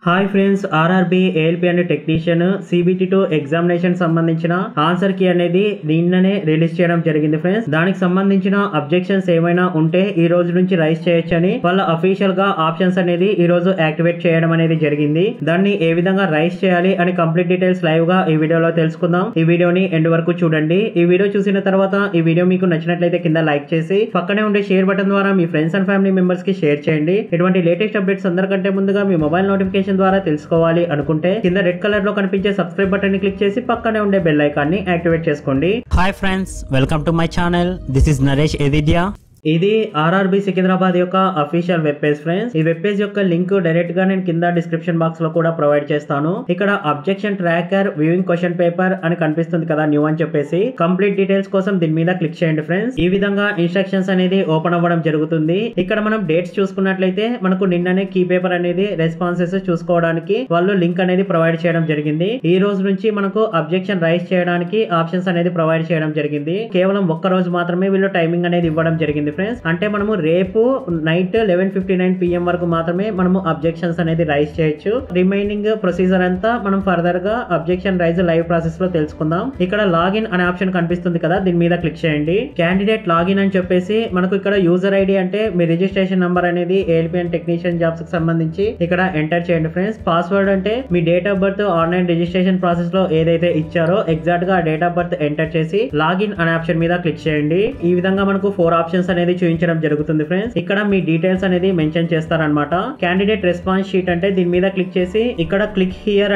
Hi friends, RRB ALP అనే technician CBT2 examination సంబంధించిన answer key అనేది నిన్ననే రిలీజ్ చేయడం జరిగింది ఫ్రెండ్స్. దానికి సంబంధించిన అబ్జెక్షన్స్ ఏమైనా ఉంటే ఈ రోజు నుంచి రైజ్ చేయొచ్చని వాళ్ళ అఫీషియల్ గా ఆప్షన్స్ అనేది ఈ రోజు యాక్టివేట్ చేయడం అనేది జరిగింది. దాన్ని ఏ విధంగా రైజ్ చేయాలి అని కంప్లీట్ డీటెయిల్స్ లైవ్ గా ఈ వీడియోలో తెలుసుకుందాం. ఈ వీడియోని ఎండ్ వరకు చూడండి. ఈ వీడియో చూసిన తర్వాత ఈ వీడియో మీకు నచ్చినట్లయితే కింద లైక్ చేసి పక్కనే ఉండే షేర్ బటన్ ద్వారా మీ ఫ్రెండ్స్ అండ్ ఫ్యామిలీ మెంబర్స్ కి షేర్ చేయండి. ఇటువంటి లేటెస్ట్ అప్డేట్స్ అందరికంటే ముందుగా మీ మొబైల్ నోటిఫికేషన్ ద్వారా తెలుసుకోవాలి అనుకుంటే కింద రెడ్ కలర్ లో కనిపించే సబ్స్క్రైబ్ బటన్ ని క్లిక్ చేసి పక్కనే ఉండే బెల్ ఐకాన్ ని యాక్టివేట్ చేసుకోండి. Hi friends, welcome to my channel. This is Naresh ఎదిద్యా. ఇది ఆర్ఆర్బి సికింద్రాబాద్ యొక్క అఫీషియల్ వెబ్ పేజ్ ఫ్రెండ్స్. ఈ వెబ్ పేజ్ యొక్క లింక్ డైరెక్ట్ గా నేను కింద డిస్క్రిప్షన్ బాక్స్ లో కూడా ప్రొవైడ్ చేస్తాను. ఇక్కడ objection tracker viewing question paper అని కనిపిస్తుంది కదా, న్యూ అని చెప్పేసి. కంప్లీట్ డీటెయిల్స్ కోసం దీని మీద క్లిక్ చేయండి ఫ్రెండ్స్. ఈ విధంగా ఇన్స్ట్రక్షన్స్ అనేది ఓపెన్ అవ్వడం జరుగుతుంది. ఇక్కడ మనం డేట్స్ చూసుకున్నట్లయితే మనకు నిన్ననే కీ పేపర్ అనేది రెస్పాన్సెస్ చూసుకోవడానికి వాళ్ళు లింక్ అనేది ప్రొవైడ్ చేయడం జరిగింది. ఈ రోజు నుంచి మనకు అబ్జెక్షన్ రైజ్ చేయడానికి ఆప్షన్స్ అనేది ప్రొవైడ్ చేయడం జరిగింది. కేవలం ఒక్క రోజు మాత్రమే వీళ్ళు టైమింగ్ అనేది ఇవ్వడం జరిగింది ఫ్రెండ్స్. అంటే మనము రేపు నైట్ 11:59 PM వరకు మాత్రమే మనము అబ్జెక్షన్స్ అనేది రైజ్ చేయొచ్చు. రిమైనింగ్ ప్రొసీజర్ అంతా మనం ఫర్దర్ గా అబ్జెక్షన్ రైజ్ లైవ్ ప్రాసెస్ లో తెలుసుకుందాం. ఇక్కడ లాగిన్ అనే ఆప్షన్ కనిపిస్తుంది కదా, దీని మీద క్లిక్ చేయండి. క్యాండిడేట్ లాగిన్ అని చెప్పేసి మనకు ఇక్కడ యూజర్ ఐడి అంటే మీ రిజిస్ట్రేషన్ నంబర్ అనేది ఏఎల్పి అండ్ టెక్నీషియన్ జాబ్స్ కి సంబంధించి ఇక్కడ ఎంటర్ చేయండి ఫ్రెండ్స్. పాస్వర్డ్ అంటే మీ date of birth online registration process లో ఏదైతే ఇచ్చారో ఎగ్జాక్ట్ గా ఆ డేట్ ఆఫ్ బర్త్ ఎంటర్ చేసి లాగిన్ అనే ఆప్షన్ మీద క్లిక్ చేయండి. ఈ విధంగా మనకు 4 ఆప్షన్స్ అనేది చూపించడం జరుగుతుంది ఫ్రెండ్స్. ఇక్కడ మీ డీటెయిల్స్ అనేది మెన్షన్ చేస్తారనమాట. క్యాండిడేట్ రెస్పాన్స్ షీట్ అంటే దీని మీద క్లిక్ చేసి ఇక్కడ క్లిక్ హియర్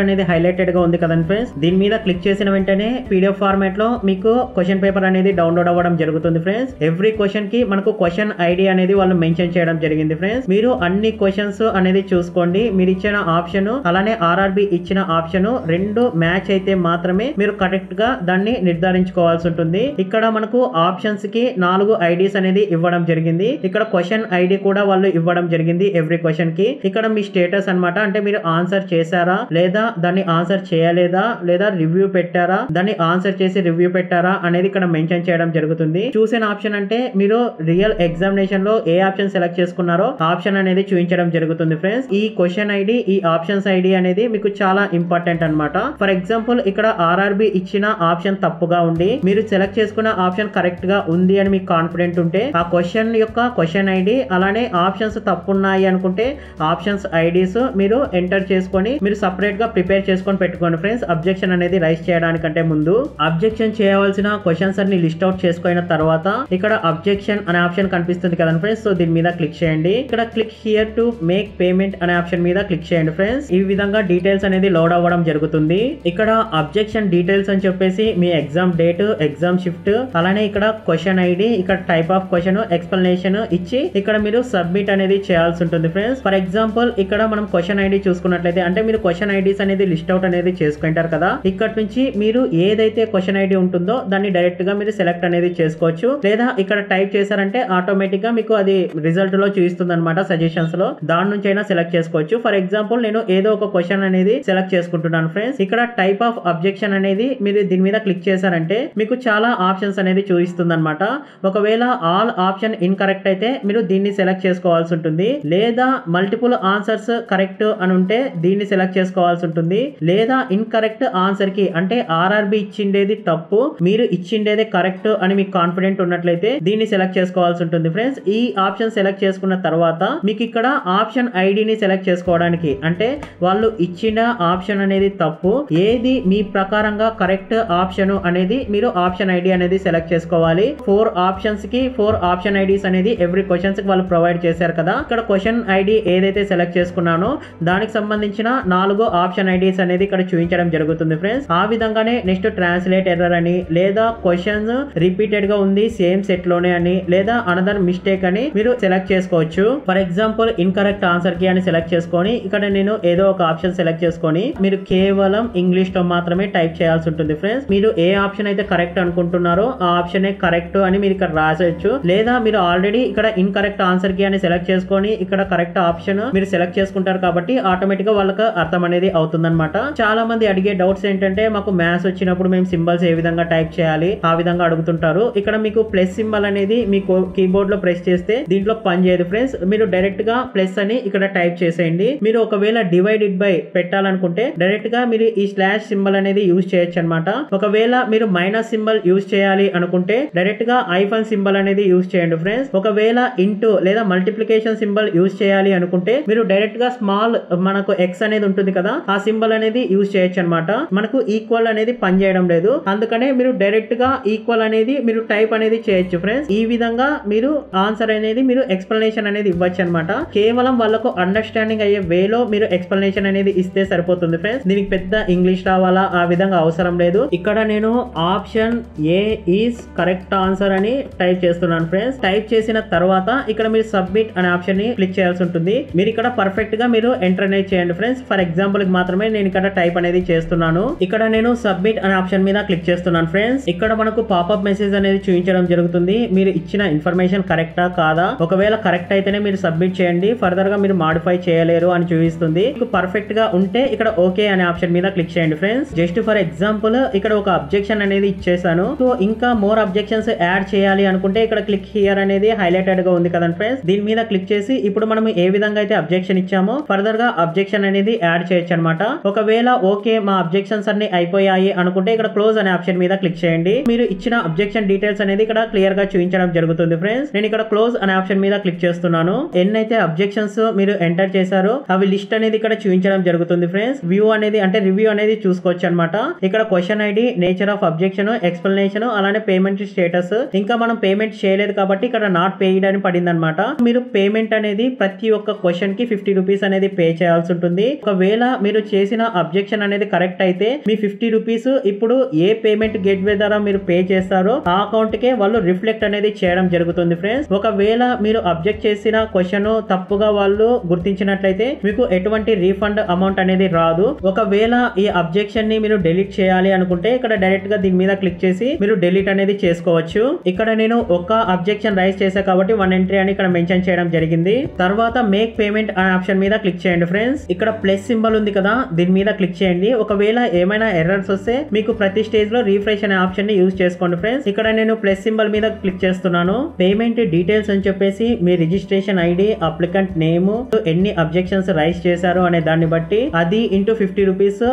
అనేది హైలైటెడ్ గా ఉంది కదండి ఫ్రెండ్స్. దీని మీద క్లిక్ చేసిన వెంటనే PDF ఫార్మాట్ లో మీకు క్వశ్చన్ పేపర్ అనేది డౌన్లోడ్ అవ్వడం జరుగుతుంది ఫ్రెండ్స్. ఎవ్రీ క్వశ్చన్ కి మనకు క్వశ్చన్ ఐడి అనేది వాళ్ళు మెన్షన్ చేయడం జరిగింది ఫ్రెండ్స్. మీరు అన్ని క్వశ్చన్స్ అనేది చూసుకోండి. మీరు ఇచ్చిన ఆప్షన్ అలానే ఆర్ఆర్బి ఇచ్చిన ఆప్షన్ రెండు మ్యాచ్ అయితే మాత్రమే మీరు కరెక్ట్ గా దాన్ని నిర్ధారించుకోవాల్సి ఉంటుంది. ఇక్కడ మనకు ఆప్షన్స్ కి 4 ఐడీస్ అనేది ఇవ్వడం జరిగింది. ఇక్కడ క్వశ్చన్ ఐడి కూడా వాళ్ళు ఇవ్వడం జరిగింది ఎవ్రీ క్వశ్చన్ కి. ఇక్కడ మీ స్టేటస్ అన్నమాట, అంటే మీరు ఆన్సర్ చేశారా లేదా దాన్ని ఆన్సర్ చేయలేదా లేదా రివ్యూ పెట్టారా దాన్ని ఆన్సర్ చేసి రివ్యూ పెట్టారా అనేది ఇక్కడ మెన్షన్ చేయడం జరుగుతుంది. చూసిన ఆప్షన్ అంటే మీరు రియల్ ఎగ్జామినేషన్ లో ఏ ఆప్షన్ సెలెక్ట్ చేసుకున్నారో ఆప్షన్ అనేది చూపించడం జరుగుతుంది ఫ్రెండ్స్. ఈ క్వశ్చన్ ఐడి ఈ ఆప్షన్స్ ఐడి అనేది మీకు చాలా ఇంపార్టెంట్ అన్నమాట. ఫర్ ఎగ్జాంపుల్ ఇక్కడ ఆర్ఆర్బి ఇచ్చిన ఆప్షన్ తప్పుగా ఉండి మీరు సెలెక్ట్ చేసుకున్న ఆప్షన్ కరెక్ట్ గా ఉంది అని మీకు కాన్ఫిడెంట్ ఉంటే ఆ క్వశ్చన్ యొక్క క్వశ్చన్ ఐడి అలానే ఆప్షన్స్ తప్పున్నాయి అనుకుంటే ఆప్షన్స్ ఐడీస్ మీరు ఎంటర్ చేసుకొని మీరు సపరేట్ గా ప్రిపేర్ చేసుకొని పెట్టుకోండి ఫ్రెండ్స్. అబ్జెక్షన్ అనేది రైజ్ చేయడానికంటే ముందు అబ్జెక్షన్ చేయవలసిన క్వశ్చన్స్ అన్ని లిస్ట్ అవుట్ చేసుకున్న తర్వాత ఇక్కడ అబ్జెక్షన్ అనే ఆప్షన్ కనిపిస్తుంది కదా ఫ్రెండ్స్. సో దీని మీద క్లిక్ చేయండి. ఇక్కడ click here to make payment అనే ఆప్షన్ మీద క్లిక్ చేయండి ఫ్రెండ్స్. ఈ విధంగా డీటెయిల్స్ అనేది లోడ్ అవ్వడం జరుగుతుంది. ఇక్కడ అబ్జెక్షన్ డీటెయిల్స్ అని చెప్పేసి మీ ఎగ్జామ్ డేట్, ఎగ్జామ్ షిఫ్ట్, అలానే ఇక్కడ క్వశ్చన్ ఐడి, ఇక్కడ టైప్ ఆఫ్ క్వశ్చన్, ఎక్స్ప్లెనేషన్ ఇచ్చి ఇక్కడ మీరు సబ్మిట్ అనేది చేయాల్సి ఉంటుంది ఫ్రెండ్స్. ఫర్ ఎగ్జాంపుల్ ఇక్కడ మనం క్వశ్చన్ ఐడి చూసుకున్నట్లయితే అంటే మీరు క్వశ్చన్ ఐడీస్ అనేది లిస్ట్ అవుట్ అనేది చేసుకుంటారు కదా, ఇక్కడ నుంచి మీరు ఏదైతే క్వశ్చన్ ఐడి ఉంటుందో దాన్ని డైరెక్ట్ గా మీరు సెలెక్ట్ అనేది చేసుకోవచ్చు. లేదా ఇక్కడ టైప్ చేశారంటే ఆటోమేటిక్ గా మీకు అది రిజల్ట్ లో చూపిస్తుంది అనమాట, సజెషన్స్ లో. దాని నుంచి అయినా సెలెక్ట్ చేసుకోవచ్చు. ఫర్ ఎగ్జాంపుల్ నేను ఏదో ఒక క్వశ్చన్ అనేది సెలెక్ట్ చేసుకుంటున్నాను ఫ్రెండ్స్. ఇక్కడ టైప్ ఆఫ్ అబ్జెక్షన్ అనేది మీరు దీని మీద క్లిక్ చేశారంటే మీకు చాలా ఆప్షన్స్ అనేది చూపిస్తుంది అనమాట. ఒకవేళ ఆల్ ఆప్షన్ ఇన్కరెక్ట్ అయితే మీరు దీన్ని సెలెక్ట్ చేసుకోవాల్సి ఉంటుంది. లేదా మల్టిపుల్ ఆన్సర్స్ కరెక్ట్ అని ఉంటే దీన్ని సెలెక్ట్ చేసుకోవాల్సి ఉంటుంది. లేదా ఇన్కరెక్ట్ ఆన్సర్ కి అంటే ఆర్ఆర్బి ఇచ్చిండేది తప్పు మీరు ఇచ్చిండేది కరెక్ట్ అని మీకు కాన్ఫిడెంట్ ఉన్నట్లయితే దీన్ని సెలెక్ట్ చేసుకోవాల్సి ఉంటుంది ఫ్రెండ్స్. ఈ ఆప్షన్ సెలెక్ట్ చేసుకున్న తర్వాత మీకు ఇక్కడ ఆప్షన్ ఐడిని సెలెక్ట్ చేసుకోవడానికి అంటే వాళ్ళు ఇచ్చిన ఆప్షన్ అనేది తప్పు ఏది మీ ప్రకారంగా కరెక్ట్ ఆప్షన్ అనేది మీరు ఆప్షన్ ఐడి అనేది సెలెక్ట్ చేసుకోవాలి. 4 ఆప్షన్స్ కి 4 ఆప్షన్ ఐడీస్ అనేది ఎవ్రీ క్వశ్చన్స్ కి వాళ్ళు ప్రొవైడ్ చేశారు కదా. ఇక్కడ క్వశ్చన్ ఐడి ఏదైతే సెలెక్ట్ చేసుకున్నానో దానికి సంబంధించిన 4 ఆప్షన్ ఐడీస్ అనేది ఇక్కడ చూపించడం జరుగుతుంది ఫ్రెండ్స్. ఆ విధంగానే నెక్స్ట్ ట్రాన్స్లేట్ ఎర్రర్ అని, లేదా క్వశ్చన్స్ రిపీటెడ్ గా ఉంది సేమ్ సెట్ లోనే అని, లేదా అనదర్ మిస్టేక్ అని మీరు సెలెక్ట్ చేసుకోవచ్చు. ఫర్ ఎగ్జాంపుల్ ఇన్కరెక్ట్ ఆన్సర్ కి అని సెలెక్ట్ చేసుకొని ఇక్కడ నేను ఏదో ఒక ఆప్షన్ సెలెక్ట్ చేసుకొని మీరు కేవలం ఇంగ్లీష్ లో మాత్రమే టైప్ చేయాల్సి ఉంటుంది ఫ్రెండ్స్. మీరు ఏ ఆప్షన్ అయితే కరెక్ట్ అనుకుంటున్నారో ఆ ఆప్షన్ కరెక్ట్ అని మీరు ఇక్కడ రాసి రాసేయచ్చు. లేదా మీరు ఆల్రెడీ ఇక్కడ ఇన్కరెక్ట్ ఆన్సర్ కి అని సెలెక్ట్ చేసుకొని ఇక్కడ కరెక్ట్ ఆప్షన్ మీరు సెలెక్ట్ చేసుకుంటారు కాబట్టి ఆటోమేటిక్ గా వాళ్ళకి అర్థం అనేది అవుతుందన్నమాట. చాలా మంది అడిగే డౌట్స్ ఏంటంటే మాకు మ్యాథ్స్ వచ్చినప్పుడు మేము సింబల్స్ ఏ విధంగా టైప్ చేయాలి ఆ విధంగా అడుగుతుంటారు. ఇక్కడ మీకు ప్లస్ సింబల్ అనేది మీ కీబోర్డ్ లో ప్రెస్ చేస్తే దీంట్లో పని చేయదు ఫ్రెండ్స్. మీరు డైరెక్ట్ గా ప్లస్ అని ఇక్కడ టైప్ చేసేయండి. మీరు ఒకవేళ డివైడెడ్ బై పెట్టాలనుకుంటే డైరెక్ట్ గా మీరు ఈ స్లాష్ సింబల్ అనేది యూజ్ చేయొచ్చు అనమాట. ఒకవేళ మీరు మైనస్ సింబల్ యూజ్ చేయాలి అనుకుంటే డైరెక్ట్ గా ఐఫన్ సింబల్ అనేది యూజ్ చేయండి ఫ్రెండ్స్. ఒకవేళ ఇంటూ లేదా మల్టిప్లికేషన్ సింబల్ యూజ్ చేయాలి అనుకుంటే మీరు డైరెక్ట్ గా స్మాల్ మనకు ఎక్స్ అనేది ఉంటుంది కదా ఆ సింబల్ అనేది యూజ్ చేయొచ్చు అనమాట. మనకు ఈక్వల్ అనేది పని చేయడం లేదు, అందుకనే మీరు డైరెక్ట్ గా ఈక్వల్ అనేది మీరు టైప్ అనేది చేయొచ్చు ఫ్రెండ్స్. ఈ విధంగా మీరు ఆన్సర్ అనేది మీరు ఎక్స్ప్లెనేషన్ అనేది ఇవ్వచ్చు అనమాట. కేవలం వాళ్ళకు అండర్స్టాండింగ్ అయ్యే వేలో మీరు ఎక్స్ప్లెనేషన్ అనేది ఇస్తే సరిపోతుంది ఫ్రెండ్స్. దీనికి పెద్ద ఇంగ్లీష్ రావాలా ఆ విధంగా అవసరం లేదు. ఇక్కడ నేను option A is correct answer అని టైప్ చేస్తున్నాను ఫ్రెండ్స్. టైప్ చేసిన తర్వాత ఇక్కడ మీరు సబ్మిట్ అనే ఆప్షన్ ని క్లిక్ చేయాల్సి ఉంటుంది. మీరు ఇక్కడ పర్ఫెక్ట్ గా మీరు ఎంటర్ అనేది చేయండి ఫ్రెండ్స్. ఫర్ ఎగ్జాంపుల్ మాత్రమే నేను ఇక్కడ టైప్ అనేది చేస్తున్నాను. ఇక్కడ నేను సబ్మిట్ అనే ఆప్షన్ మీద క్లిక్ చేస్తున్నాను ఫ్రెండ్స్. ఇక్కడ మనకు పాపప్ మెసేజ్ అనేది చూపించడం జరుగుతుంది. మీరు ఇచ్చిన ఇన్ఫర్మేషన్ కరెక్టా కాదా, ఒకవేళ కరెక్ట్ అయితేనే మీరు సబ్మిట్ చేయండి, ఫర్దర్ గా మీరు మాడిఫై చేయలేరు అని చూపిస్తుంది. మీకు పర్ఫెక్ట్ గా ఉంటే ఇక్కడ ఓకే అనే ఆప్షన్ మీద క్లిక్ చేయండి ఫ్రెండ్స్. జస్ట్ ఫర్ ఎగ్జాంపుల్ ఇక్కడ ఒక అబ్జెక్షన్ అనేది ఇచ్చేసాను. సో ఇంకా మోర్ అబ్జెక్షన్స్ యాడ్ చేయాలి అనుకుంటే ఇక్కడ క్లిక్ హియర్ అనేది హైలైటెడ్ గా ఉంది కదండి ఫ్రెండ్స్. దీని మీద క్లిక్ చేసి ఇప్పుడు మనం ఏ విధంగా అయితే అబ్జెక్షన్ ఇచ్చామో ఫర్దర్ గా అబ్జెక్షన్ అనేది యాడ్ చేయొచ్చు అనమాట. ఒకవేళ ఓకే మా అబ్జెక్షన్స్ అన్ని అయిపోయాయి అనుకుంటే ఇక్కడ క్లోజ్ అనే ఆప్షన్ మీద క్లిక్ చేయండి. మీరు ఇచ్చిన అబ్జెక్షన్ డీటెయిల్స్ అనేది ఇక్కడ క్లియర్ గా చూపించడం జరుగుతుంది ఫ్రెండ్స్. నేను ఇక్కడ క్లోజ్ అనే ఆప్షన్ మీద క్లిక్ చేస్తున్నాను. ఎన్నైతే అబ్జెక్షన్స్ మీరు ఎంటర్ చేశారో అవి లిస్ట్ అనేది ఇక్కడ చూపించడం జరుగుతుంది ఫ్రెండ్స్. వ్యూ అనేది అంటే రివ్యూ అనేది చూసుకోవచ్చు అనమాట. ఇక్కడ question ID, nature of objection, explanation, అలానే పేమెంట్ స్టేటస్. ఇంకా మనం పేమెంట్ చేయలేదు కాబట్టి ఇక్కడ నాట్ పేయిడ్ అని పడింది అనమాట. మీరు పేమెంట్ అనేది ప్రతి ఒక్క క్వశ్చన్ కి 50 రూపీస్ అనేది పే చేయాల్సి ఉంటుంది. ఒకవేళ మీరు చేసిన అబ్జెక్షన్ అనేది కరెక్ట్ అయితే మీ 50 రూపీస్ ఇప్పుడు ఏ పేమెంట్ గేట్వే ద్వారా మీరు పే చేస్తారో ఆ అకౌంట్ కే వాళ్ళు రిఫ్లెక్ట్ అనేది చేయడం జరుగుతుంది ఫ్రెండ్స్. ఒకవేళ మీరు అబ్జెక్ట్ చేసిన క్వశ్చన్ తప్పుగా వాళ్ళు గుర్తించినట్లయితే మీకు ఎటువంటి రీఫండ్ అమౌంట్ అనేది రాదు. ఒకవేళ ఈ అబ్జెక్షన్ ని మీరు డిలీట్ చేయాలి అనుకుంటే ఇక్కడ డైరెక్ట్ గా దీని మీద క్లిక్ చేసి మీరు డిలీట్ అనేది చేసుకోవచ్చు. ఇక్కడ నేను ఒక అబ్జెక్షన్ రైజ్ చేసా కాబట్టి 1 ఎంట్రీ అని ఇక్కడ మెన్షన్ చేయడం జరిగింది. తర్వాత మేక్ పేమెంట్ అనే ఆప్షన్ మీద క్లిక్ చేయండి ఫ్రెండ్స్. ఇక్కడ ప్లస్ సింబల్ ఉంది కదా దీని మీద క్లిక్ చేయండి. ఒకవేళ ఏమైనా ఎర్రర్స్ వస్తే మీకు ప్రతి స్టేజ్ లో రీఫ్రెష్ అనే ఆప్షన్ ని యూజ్ చేసుకోండి ఫ్రెండ్స్. ఇక్కడ నేను ప్లస్ సింబల్ మీద క్లిక్ చేస్తున్నాను. పేమెంట్ డీటెయిల్స్ అని చెప్పేసి మీ రిజిస్ట్రేషన్ ఐడి, అప్లికెంట్ నేమ్, ఎన్ని అబ్జెక్షన్స్ రైజ్ చేశారు అనే దాన్ని బట్టి అది ఇంటూ 50 రూపీస్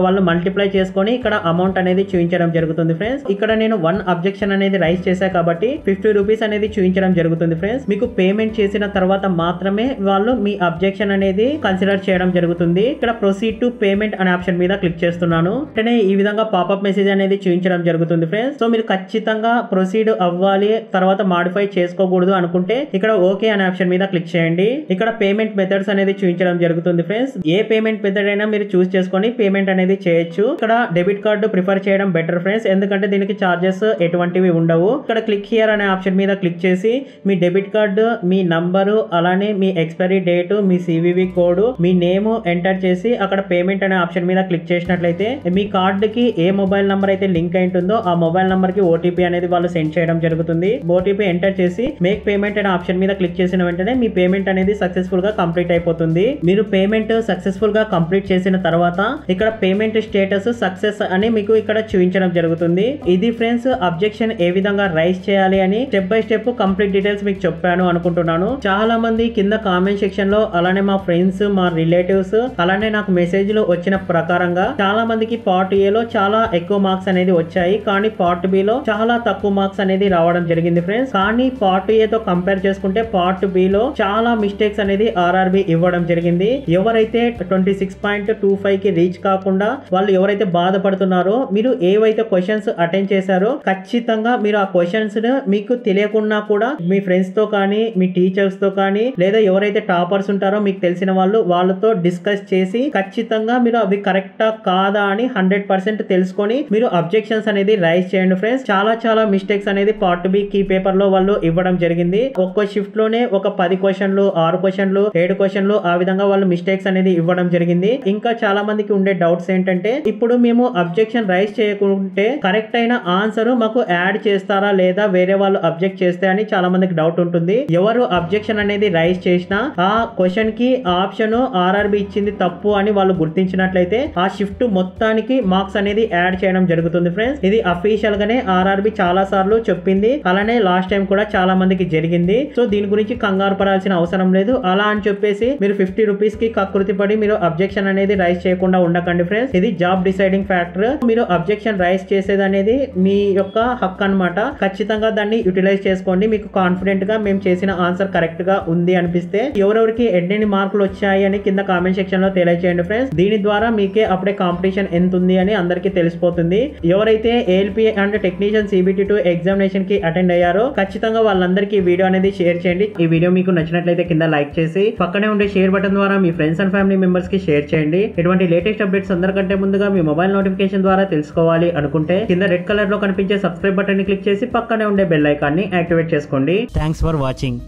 వాళ్ళు మల్టిప్లై చేసుకొని ఇక్కడ అమౌంట్ అనేది చూపించడం జరుగుతుంది ఫ్రెండ్స్. ఇక్కడ నేను 1 అబ్జెక్షన్ అనేది రైజ్ చేశా కాబట్టి 50 రూపీస్ అనేది చూపించడం జరుగుతుంది ఫ్రెండ్స్. మీకు పేమెంట్ చేసిన తర్వాత మాత్రమే వాళ్ళు మీ అబ్జెక్షన్ అనేది కన్సిడర్ చేయడం జరుగుతుంది. ఇక్కడ ప్రొసీడ్ టు పేమెంట్ అనే ఆప్షన్ మీద క్లిక్ చేస్తున్నాను. అంటే ఈ విధంగా పాపప్ మెసేజ్ అనేది చూపించడం జరుగుతుంది ఫ్రెండ్స్. సో మీరు ఖచ్చితంగా ప్రొసీడ్ అవ్వాలి, తర్వాత మాడిఫై చేసుకోకూడదు అనుకుంటే ఇక్కడ ఓకే అనే ఆప్షన్ మీద క్లిక్ చేయండి. ఇక్కడ పేమెంట్ మెథడ్స్ అనేది చూపించడం జరుగుతుంది ఫ్రెండ్స్. ఏ పేమెంట్ మెథడ్ అయినా మీరు చూస్ చేసుకొని పేమెంట్ అనేది చేయొచ్చు. ఇక్కడ డెబిట్ కార్డు ప్రిఫర్ చేయడం బెటర్ ఫ్రెండ్స్, ఎందుకంటే దీనికి చార్జెస్ ఎటువంటివి ఉండవు. ఇక్కడ క్లిక్ హియర్ అనే ఆప్షన్ మీద క్లిక్ చేసి మీ డెబిట్ కార్డు, మీ నంబరు, అలానే మీ ఎక్స్పైరీ డేట్, మీ CVV కోడ్, మీ నేమ్ ఎంటర్ చేసి అక్కడ పేమెంట్ అనే ఆప్షన్ మీద క్లిక్ చేసినట్లయితే మీ కార్డు కి ఏ మొబైల్ నంబర్ అయితే లింక్ అయి ఉంటుందో ఆ మొబైల్ నంబర్ కి OTP అనేది వాళ్ళు సెండ్ చేయడం జరుగుతుంది. OTP ఎంటర్ చేసి మేక్ పేమెంట్ అనే ఆప్షన్ మీద క్లిక్ చేసిన వెంటనే మీ పేమెంట్ అనేది సక్సెస్ఫుల్ గా కంప్లీట్ అయిపోతుంది. మీరు పేమెంట్ సక్సెస్ఫుల్ గా కంప్లీట్ చేసిన తర్వాత ఇక్కడ పేమెంట్ స్టేటస్ సక్సెస్ అని మీకు ఇక్కడ చూపించడం జరుగుతుంది. ఇది ఫ్రెండ్స్ అబ్జెక్షన్ ఏ విధంగా రైజ్ చేయాలి అని step by step complete details మీకు చెప్పాను అనుకుంటున్నాను. చాలా మంది కింద కామెంట్ సెక్షన్ లో, అలానే మా ఫ్రెండ్స్, మా రిలేటివ్స్, అలానే నాకు మెసేజ్లు వచ్చిన ప్రకారంగా చాలా మందికి పార్ట్ ఏ లో చాలా ఎక్కువ మార్క్స్ అనేది వచ్చాయి, కానీ పార్ట్ బి లో చాలా తక్కువ మార్క్స్ అనేది రావడం జరిగింది ఫ్రెండ్స్. కానీ పార్ట్ ఏ తో కంపేర్ చేసుకుంటే పార్ట్ బి లో చాలా మిస్టేక్స్ అనేది RRB ఇవ్వడం జరిగింది. ఎవరైతే 26.25 కి రీచ్ కాకుండా వాళ్ళు ఎవరైతే బాధపడుతున్నారో, మీరు ఏవైతే క్వశ్చన్స్ అటెండ్ చేశారో ఖచ్చితంగా మీరు ఆ క్వశ్చన్స్ మీకు తెలియకుండా కూడా మీ ఫ్రెండ్స్ తో కానీ, మీ టీచర్స్ తో కానీ, లేదా ఎవరైతే టాపర్స్ ఉంటారో మీకు తెలిసిన వాళ్ళతో డిస్కస్ చేసి ఖచ్చితంగా మీరు అవి కరెక్టా కాదా అని 100% తెలుసుకొని మీరు అబ్జెక్షన్స్ అనేది రైజ్ చేయండి ఫ్రెండ్స్. చాలా మిస్టేక్స్ అనేది పార్ట్ బి కీ పేపర్ లో వాళ్ళు ఇవ్వడం జరిగింది. ఒక్కో షిఫ్ట్ లోనే ఒక 10 క్వశ్చన్లు, 6 క్వశ్చన్లు, 7 క్వశ్చన్లు ఆ విధంగా వాళ్ళు మిస్టేక్స్ అనేది ఇవ్వడం జరిగింది. ఇంకా చాలా మందికి ఉండే డౌట్స్ ఏంటంటే ఇప్పుడు మేము అబ్జెక్షన్ రైజ్ చేయకుంటే కరెక్ట్ అయిన ఆన్సర్ మాకు యాడ్ చేస్తారా లేదా వేరే వేరే వాళ్ళు అబ్జెక్ట్ చేస్తే అని చాలా మందికి డౌట్ ఉంటుంది. ఎవరు అబ్జెక్షన్ అనేది రైజ్ చేసినా ఆ క్వశ్చన్ కి ఆప్షన్ ఆర్ఆర్బి ఇచ్చింది తప్పు అని వాళ్ళు గుర్తించినట్లయితే ఆ షిఫ్ట్ మొత్తానికి మార్క్స్ అనేది యాడ్ చేయడం జరుగుతుంది ఫ్రెండ్స్. ఇది అఫీషియల్ గానే ఆర్ఆర్బి చాలా సార్లు చెప్పింది. అలానే లాస్ట్ టైం కూడా చాలా మందికి జరిగింది. సో దీని గురించి కంగారు పడాల్సిన అవసరం లేదు. అలా అని చెప్పేసి మీరు 50 రూపీస్ కి కకృతి పడి మీరు అబ్జెక్షన్ అనేది రైజ్ చేయకుండా ఉండకండి ఫ్రెండ్స్. ఇది జాబ్ డిసైడింగ్ ఫ్యాక్టర్. మీరు అబ్జెక్షన్ రైజ్ చేసేది అనేది మీ యొక్క హక్కు అన్నమాట. ఖచ్చితంగా దాన్ని యూటిలైజ్ చేసుకోండి. మీకు కాన్ఫిడెంట్ గా మేము చేసిన ఆన్సర్ కరెక్ట్ గా ఉంది అనిపిస్తే ఎవరెవరికి ఎన్ని మార్కులు వచ్చాయి అని కింద కామెంట్ సెక్షన్ లో తెలియజేయండి ఫ్రెండ్స్. దీని ద్వారా మీకే అప్పుడే కాంపిటీషన్ ఎంత ఉంది అని అందరికీ తెలిసిపోతుంది. ఎవరైతే ALP and technician CBT2 examination కి అటెండ్ అయ్యారో ఖచ్చితంగా వాళ్ళందరికీ వీడియో అనేది షేర్ చేయండి. ఈ వీడియో మీకు నచ్చినట్లయితే కింద లైక్ చేసి పక్కనే ఉండే షేర్ బటన్ ద్వారా మీ ఫ్రెండ్స్ అండ్ ఫ్యామిలీ మెంబర్స్ కి షేర్ చేయండి. ఇటువంటి లేటెస్ట్ అప్డేట్స్ అందరికంటే ముందుగా మీ మొబైల్ నోటిఫికేషన్ ద్వారా తెలుసుకోవాలి అనుకుంటే కింద రెడ్ కలర్ లో కనిపించే సబ్స్క్రైబ్ బటన్ ని క్లిక్ చేసి పక్కనే ఉండే బెల్ ఐకాన్ ని యాక్టివేట్ చేసుకోండి. Thanks for watching.